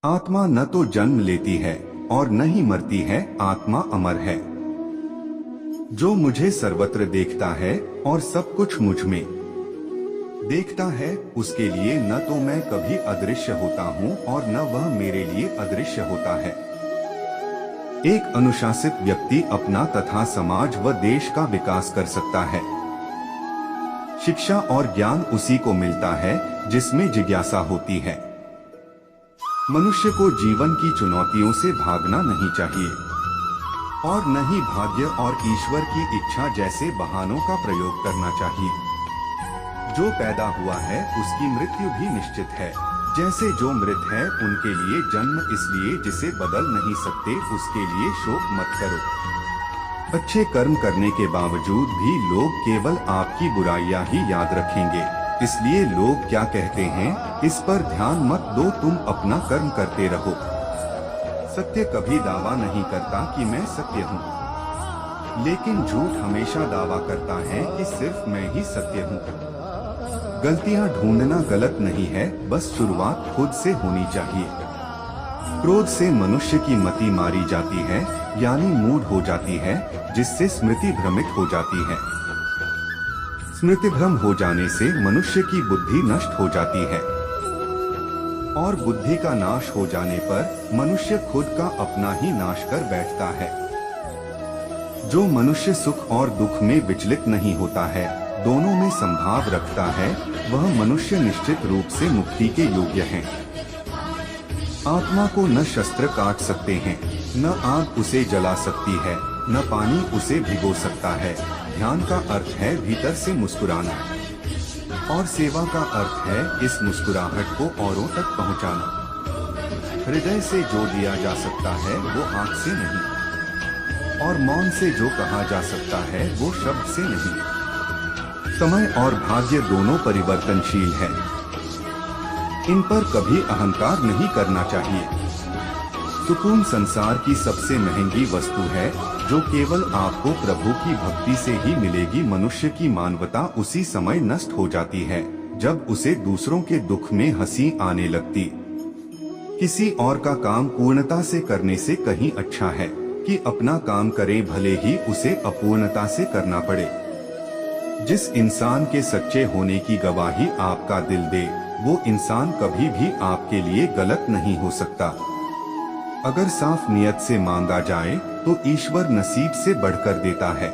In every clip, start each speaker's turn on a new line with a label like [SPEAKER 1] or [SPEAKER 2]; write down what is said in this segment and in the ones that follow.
[SPEAKER 1] आत्मा न तो जन्म लेती है और न ही मरती है, आत्मा अमर है। जो मुझे सर्वत्र देखता है और सब कुछ मुझ में देखता है, उसके लिए न तो मैं कभी अदृश्य होता हूँ और न वह मेरे लिए अदृश्य होता है। एक अनुशासित व्यक्ति अपना तथा समाज व देश का विकास कर सकता है। शिक्षा और ज्ञान उसी को मिलता है जिसमें जिज्ञासा होती है। मनुष्य को जीवन की चुनौतियों से भागना नहीं चाहिए और न ही भाग्य और ईश्वर की इच्छा जैसे बहानों का प्रयोग करना चाहिए। जो पैदा हुआ है उसकी मृत्यु भी निश्चित है। जैसे जो मृत है उनके लिए जन्म इसलिए जिसे बदल नहीं सकते, उसके लिए शोक मत करो। अच्छे कर्म करने के बावजूद भी लोग केवल आपकी बुराइयां ही याद रखेंगे, इसलिए लोग क्या कहते हैं इस पर ध्यान मत दो, तुम अपना कर्म करते रहो। सत्य कभी दावा नहीं करता कि मैं सत्य हूँ, लेकिन झूठ हमेशा दावा करता है कि सिर्फ मैं ही सत्य हूँ। गलतियां ढूंढना गलत नहीं है, बस शुरुआत खुद से होनी चाहिए। क्रोध से मनुष्य की मति मारी जाती है, यानी मूड हो जाती है, जिससे स्मृति भ्रमित हो जाती है। स्मृति भ्रम हो जाने से मनुष्य की बुद्धि नष्ट हो जाती है और बुद्धि का नाश हो जाने पर मनुष्य खुद का अपना ही नाश कर बैठता है। जो मनुष्य सुख और दुख में विचलित नहीं होता है, दोनों में संभाव रखता है, वह मनुष्य निश्चित रूप से मुक्ति के योग्य है। आत्मा को न शस्त्र काट सकते हैं, न आग उसे जला सकती है, न पानी उसे भिगो सकता है। ध्यान का अर्थ है भीतर से मुस्कुराना और सेवा का अर्थ है इस मुस्कुराहट को औरों तक पहुंचाना। हृदय से जो दिया जा सकता है वो आंख से नहीं, और मौन से जो कहा जा सकता है वो शब्द से नहीं। समय और भाग्य दोनों परिवर्तनशील है, इन पर कभी अहंकार नहीं करना चाहिए। सुकून संसार की सबसे महंगी वस्तु है, जो केवल आपको प्रभु की भक्ति से ही मिलेगी। मनुष्य की मानवता उसी समय नष्ट हो जाती है जब उसे दूसरों के दुख में हंसी आने लगती। किसी और का काम पूर्णता से करने से कहीं अच्छा है कि अपना काम करे, भले ही उसे अपूर्णता से करना पड़े। जिस इंसान के सच्चे होने की गवाही आपका दिल दे, वो इंसान कभी भी आपके लिए गलत नहीं हो सकता। अगर साफ नियत से मांगा जाए तो ईश्वर नसीब से बढ़कर देता है।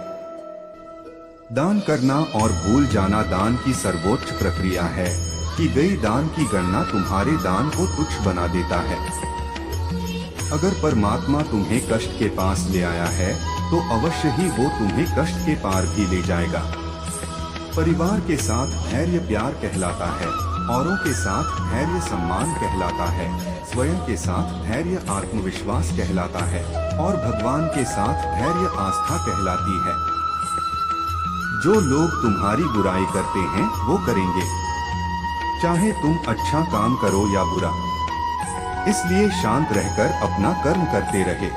[SPEAKER 1] दान करना और भूल जाना दान की सर्वोच्च प्रक्रिया है। की गई दान की गणना तुम्हारे दान को तुच्छ बना देता है। अगर परमात्मा तुम्हें कष्ट के पास ले आया है तो अवश्य ही वो तुम्हें कष्ट के पार भी ले जाएगा। परिवार के साथ धैर्य प्यार कहलाता है, औरों के साथ धैर्य सम्मान कहलाता है, स्वयं के साथ धैर्य आत्मविश्वास कहलाता है और भगवान के साथ धैर्य आस्था कहलाती है। जो लोग तुम्हारी बुराई करते हैं वो करेंगे, चाहे तुम अच्छा काम करो या बुरा। इसलिए शांत रहकर अपना कर्म करते रहे।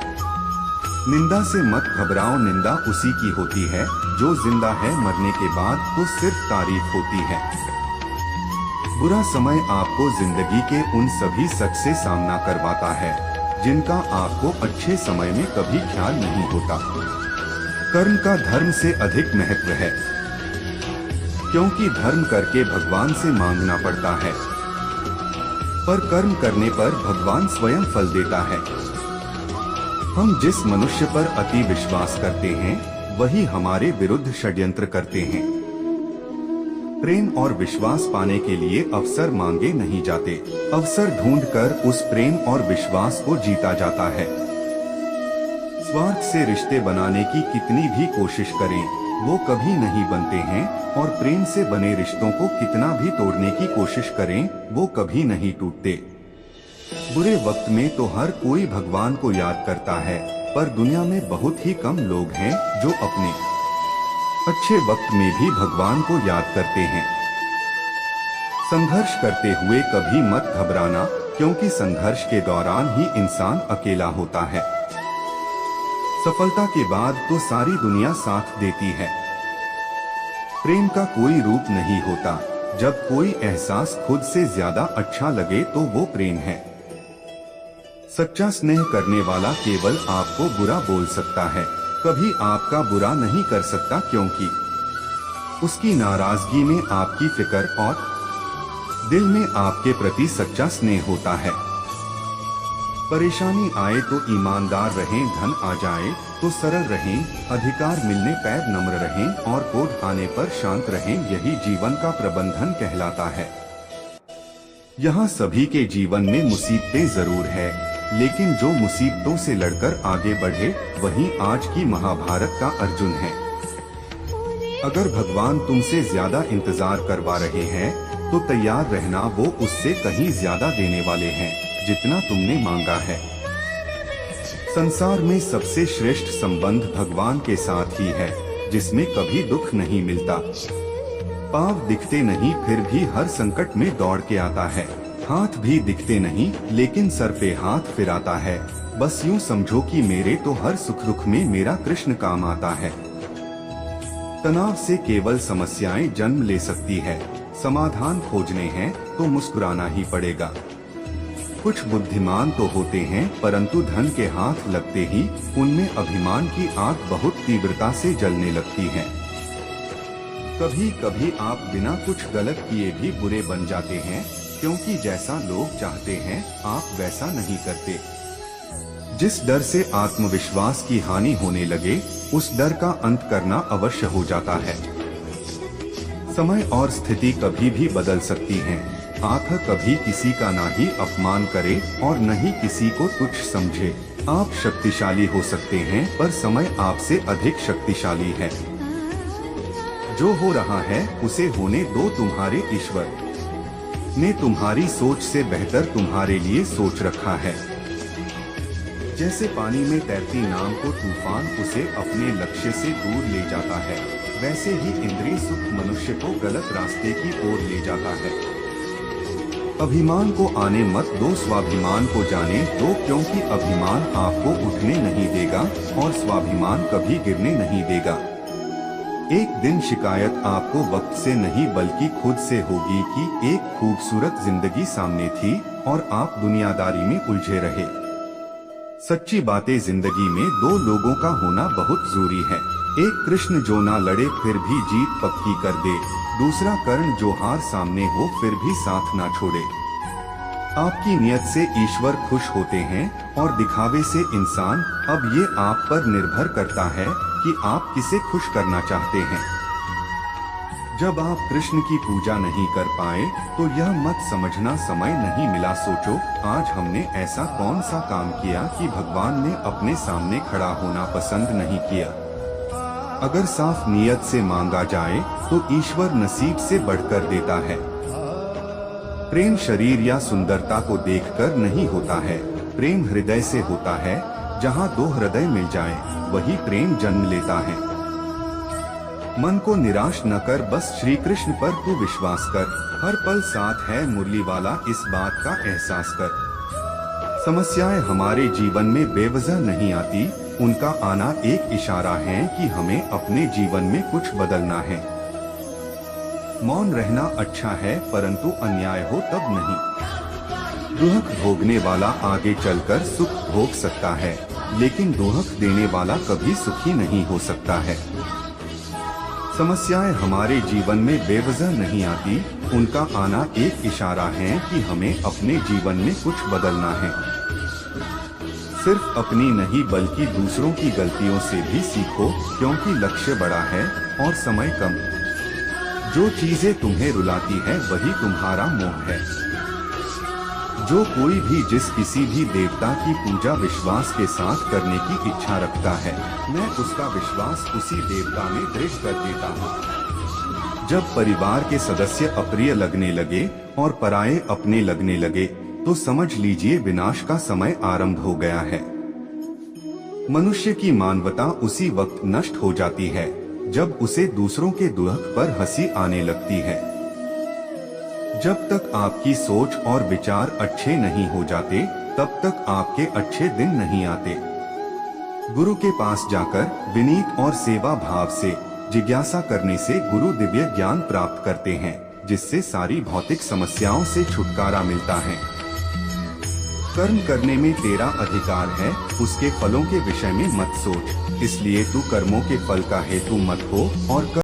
[SPEAKER 1] निंदा से मत घबराओ, निंदा उसी की होती है जो जिंदा है, मरने के बाद तो सिर्फ तारीफ होती है। बुरा समय आपको जिंदगी के उन सभी सच से सामना करवाता है जिनका आपको अच्छे समय में कभी ख्याल नहीं होता। कर्म का धर्म से अधिक महत्व है, क्योंकि धर्म करके भगवान से मांगना पड़ता है, पर कर्म करने पर भगवान स्वयं फल देता है। हम जिस मनुष्य पर अति विश्वास करते हैं वही हमारे विरुद्ध षड्यंत्र करते हैं। प्रेम और विश्वास पाने के लिए अवसर मांगे नहीं जाते, अवसर ढूंढकर उस प्रेम और विश्वास को जीता जाता है। स्वार्थ से रिश्ते बनाने की कितनी भी कोशिश करें वो कभी नहीं बनते हैं, और प्रेम से बने रिश्तों को कितना भी तोड़ने की कोशिश करें वो कभी नहीं टूटते। बुरे वक्त में तो हर कोई भगवान को याद करता है, पर दुनिया में बहुत ही कम लोग हैं जो अपने अच्छे वक्त में भी भगवान को याद करते हैं। संघर्ष करते हुए कभी मत घबराना, क्योंकि संघर्ष के दौरान ही इंसान अकेला होता है। सफलता के बाद तो सारी दुनिया साथ देती है। प्रेम का कोई रूप नहीं होता, जब कोई एहसास खुद से ज्यादा अच्छा लगे तो वो प्रेम है। सच्चा स्नेह करने वाला केवल आपको बुरा बोल सकता है, कभी आपका बुरा नहीं कर सकता, क्योंकि उसकी नाराजगी में आपकी फिक्र और दिल में आपके प्रति सच्चा स्नेह होता है। परेशानी आए तो ईमानदार रहें, धन आ जाए तो सरल रहें, अधिकार मिलने पैर नम्र रहें और क्रोध आने पर शांत रहें, यही जीवन का प्रबंधन कहलाता है। यहाँ सभी के जीवन में मुसीबतें जरूर है, लेकिन जो मुसीबतों से लड़कर आगे बढ़े वही आज की महाभारत का अर्जुन है। अगर भगवान तुमसे ज्यादा इंतजार करवा रहे हैं तो तैयार रहना, वो उससे कहीं ज्यादा देने वाले हैं जितना तुमने मांगा है। संसार में सबसे श्रेष्ठ संबंध भगवान के साथ ही है, जिसमें कभी दुख नहीं मिलता। पांव दिखते नहीं फिर भी हर संकट में दौड़ के आता है, हाथ भी दिखते नहीं लेकिन सर पे हाथ फिराता है। बस यूं समझो कि मेरे तो हर सुख दुख में मेरा कृष्ण काम आता है। तनाव से केवल समस्याएं जन्म ले सकती है, समाधान खोजने हैं तो मुस्कुराना ही पड़ेगा। कुछ बुद्धिमान तो होते हैं परंतु धन के हाथ लगते ही उनमें अभिमान की आग बहुत तीव्रता से जलने लगती है। कभी कभी आप बिना कुछ गलत किए भी बुरे बन जाते हैं, क्योंकि जैसा लोग चाहते हैं आप वैसा नहीं करते। जिस डर से आत्मविश्वास की हानि होने लगे उस डर का अंत करना अवश्य हो जाता है। समय और स्थिति कभी भी बदल सकती हैं। आप कभी किसी का ना ही अपमान करे और न ही किसी को तुच्छ समझे। आप शक्तिशाली हो सकते हैं पर समय आपसे अधिक शक्तिशाली है। जो हो रहा है उसे होने दो, तुम्हारे ईश्वर ने तुम्हारी सोच से बेहतर तुम्हारे लिए सोच रखा है। जैसे पानी में तैरती नाव को तूफान उसे अपने लक्ष्य से दूर ले जाता है, वैसे ही इंद्रिय सुख मनुष्य को गलत रास्ते की ओर ले जाता है। अभिमान को आने मत दो, स्वाभिमान को जाने दो, क्योंकि अभिमान आपको उठने नहीं देगा और स्वाभिमान कभी गिरने नहीं देगा। एक दिन शिकायत आपको वक्त से नहीं बल्कि खुद से होगी कि एक खूबसूरत जिंदगी सामने थी और आप दुनियादारी में उलझे रहे। सच्ची बातें जिंदगी में दो लोगों का होना बहुत जरूरी है। एक कृष्ण जो ना लड़े फिर भी जीत पक्की कर दे, दूसरा कर्ण जो हार सामने हो फिर भी साथ ना छोड़े। आपकी नियत से ईश्वर खुश होते हैं और दिखावे से इंसान। अब ये आप पर निर्भर करता है कि आप किसे खुश करना चाहते हैं। जब आप कृष्ण की पूजा नहीं कर पाए तो यह मत समझना समय नहीं मिला। सोचो आज हमने ऐसा कौन सा काम किया कि भगवान ने अपने सामने खड़ा होना पसंद नहीं किया। अगर साफ नियत से मांगा जाए तो ईश्वर नसीब से बढ़कर देता है। प्रेम शरीर या सुंदरता को देखकर नहीं होता है, प्रेम हृदय से होता है। जहाँ दो हृदय मिल जाएं, वही प्रेम जन्म लेता है। मन को निराश न कर, बस श्री कृष्ण पर तू विश्वास कर। हर पल साथ है मुरली वाला, इस बात का एहसास कर। समस्याएं हमारे जीवन में बेवजह नहीं आती, उनका आना एक इशारा है कि हमें अपने जीवन में कुछ बदलना है। मौन रहना अच्छा है परंतु अन्याय हो तब नहीं। दुख भोगने वाला आगे चलकर सुख भोग सकता है, लेकिन दुख देने वाला कभी सुखी नहीं हो सकता है। समस्याएं हमारे जीवन में बेवजह नहीं आती, उनका आना एक इशारा है कि हमें अपने जीवन में कुछ बदलना है। सिर्फ अपनी नहीं बल्कि दूसरों की गलतियों से भी सीखो, क्योंकि लक्ष्य बड़ा है और समय कम। जो चीजें तुम्हें रुलाती है वही तुम्हारा मोह है। जो कोई भी जिस किसी भी देवता की पूजा विश्वास के साथ करने की इच्छा रखता है, मैं उसका विश्वास उसी देवता में दृढ़ कर देता हूँ। जब परिवार के सदस्य अप्रिय लगने लगे और पराये अपने लगने लगे तो समझ लीजिए विनाश का समय आरंभ हो गया है। मनुष्य की मानवता उसी वक्त नष्ट हो जाती है जब उसे दूसरों के दुख पर हंसी आने लगती है। जब तक आपकी सोच और विचार अच्छे नहीं हो जाते तब तक आपके अच्छे दिन नहीं आते। गुरु के पास जाकर विनीत और सेवा भाव से जिज्ञासा करने से गुरु दिव्य ज्ञान प्राप्त करते हैं, जिससे सारी भौतिक समस्याओं से छुटकारा मिलता है। कर्म करने में तेरा अधिकार है, उसके फलों के विषय में मत सोच। इसलिए तू कर्मों के फल का हेतु मत हो और